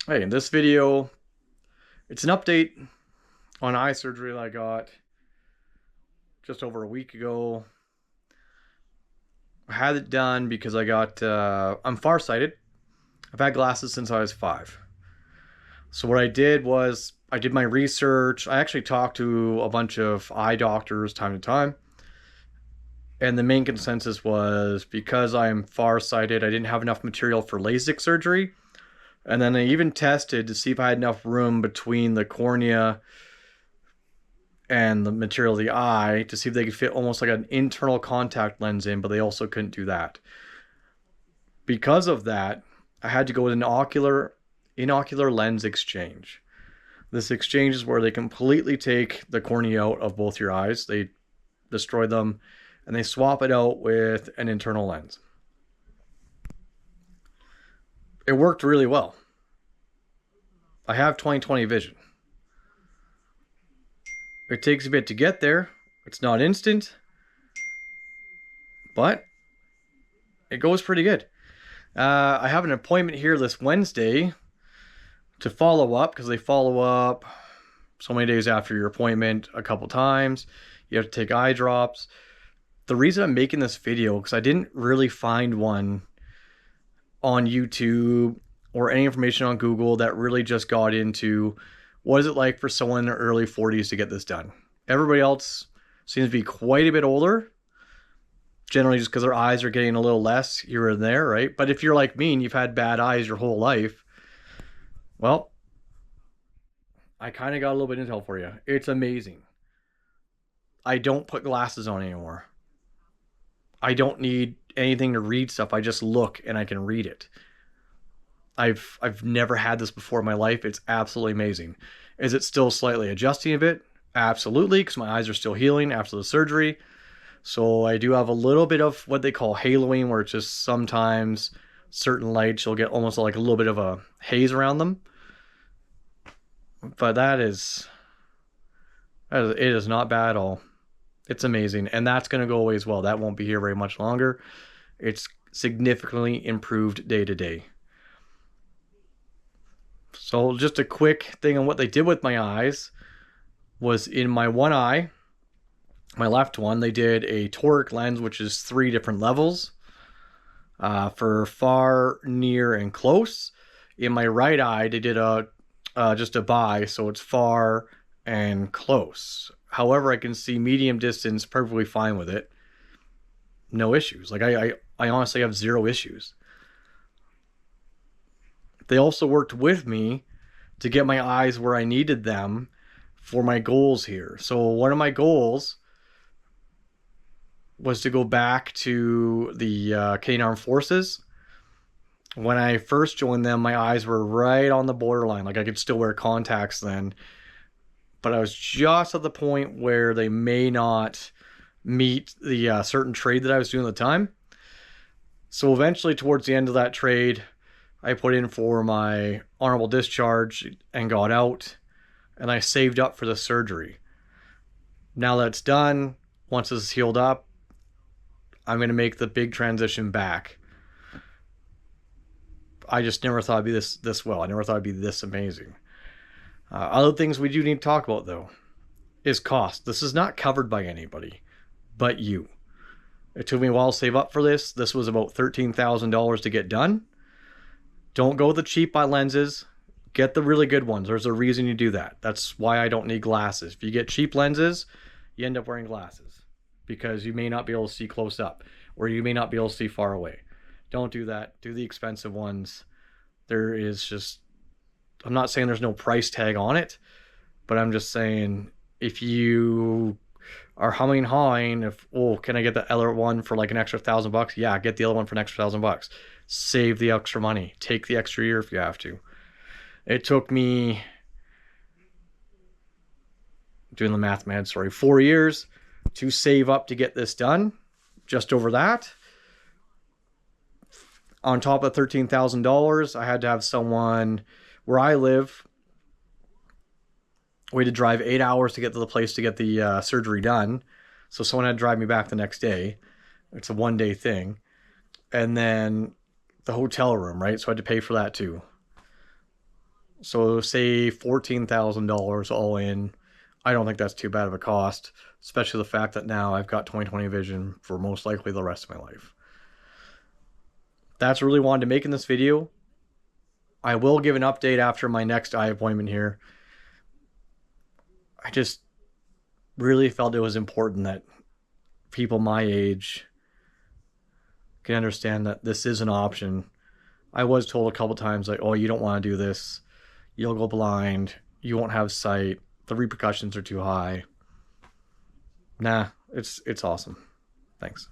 Hey, in this video, it's an update on eye surgery that I got just over a week ago. I had it done because I'm farsighted. I've had glasses since I was 5. So what I did was I did my research. I actually talked to a bunch of eye doctors time to time. And the main consensus was because I'm farsighted, I didn't have enough material for LASIK surgery. And then I even tested to see if I had enough room between the cornea and the material of the eye to see if they could fit almost like an internal contact lens in, but they also couldn't do that. Because of that, I had to go with an inocular lens exchange. This exchange is where they completely take the cornea out of both your eyes. They destroy them and they swap it out with an internal lens. It worked really well. I have 20/20 vision. It takes a bit to get there. It's not instant, but it goes pretty good. I have an appointment here this Wednesday to follow up because they follow up so many days after your appointment a couple times. You have to take eye drops. The reason I'm making this video because I didn't really find one on YouTube or any information on Google that really just got into what is it like for someone in their early 40s to get this done. Everybody else seems to be quite a bit older, generally just because their eyes are getting a little less here and there, right? But if you're like me and you've had bad eyes your whole life, well, I kind of got a little bit of intel for you. It's amazing. I don't put glasses on anymore. I don't need anything to read stuff. I just look and I can read it. I've never had this before in my life. It's absolutely amazing. Is it still slightly adjusting a bit? Absolutely, because my eyes are still healing after the surgery. So I do have a little bit of what they call haloing, where it's just sometimes certain lights you'll get almost like a little bit of a haze around them. But it is not bad at all. It's amazing, and that's going to go away as well. That won't be here very much longer. It's significantly improved day to day. So just a quick thing on what they did with my eyes was in my one eye, my left one, they did a toric lens, which is 3 different levels for far, near, and close. In my right eye, they did just a bi, so it's far and close. However, I can see medium distance perfectly fine with it. No issues. Like I honestly have 0 issues. They also worked with me to get my eyes where I needed them for my goals here. So one of my goals was to go back to the Canadian Armed Forces. When I first joined them, my eyes were right on the borderline. Like I could still wear contacts then, but I was just at the point where they may not meet the certain trade that I was doing at the time. So eventually, towards the end of that trade, I put in for my honorable discharge and got out, and I saved up for the surgery. Now that it's done, once this is healed up, I'm going to make the big transition back. I just never thought it'd be this well. I never thought it'd be this amazing. Other things we do need to talk about, though, is cost. This is not covered by anybody but you. It took me a while to save up for this. This was about $13,000 to get done. Don't go with the cheap eye lenses. Get the really good ones. There's a reason you do that. That's why I don't need glasses. If you get cheap lenses, you end up wearing glasses because you may not be able to see close up or you may not be able to see far away. Don't do that. Do the expensive ones. There is just, I'm not saying there's no price tag on it, but I'm just saying if you are humming and hawing, can I get the other one for like an extra $1,000? Yeah, get the other one for an extra $1,000. Save the extra money. Take the extra year if you have to. It took me, doing the math in my head, 4 years to save up to get this done. Just over that. On top of $13,000, I had to have someone where I live. We had to drive 8 hours to get to the place to get the surgery done. So someone had to drive me back the next day. It's a 1-day thing. And then the hotel room, right? So I had to pay for that too. So say $14,000 all in. I don't think that's too bad of a cost, especially the fact that now I've got 20/20 vision for most likely the rest of my life. That's really wanted to make in this video. I will give an update after my next eye appointment here. I just really felt it was important that people my age can understand that this is an option. I was told a couple times, like, oh, you don't want to do this. You'll go blind. You won't have sight. The repercussions are too high. Nah, it's awesome. Thanks.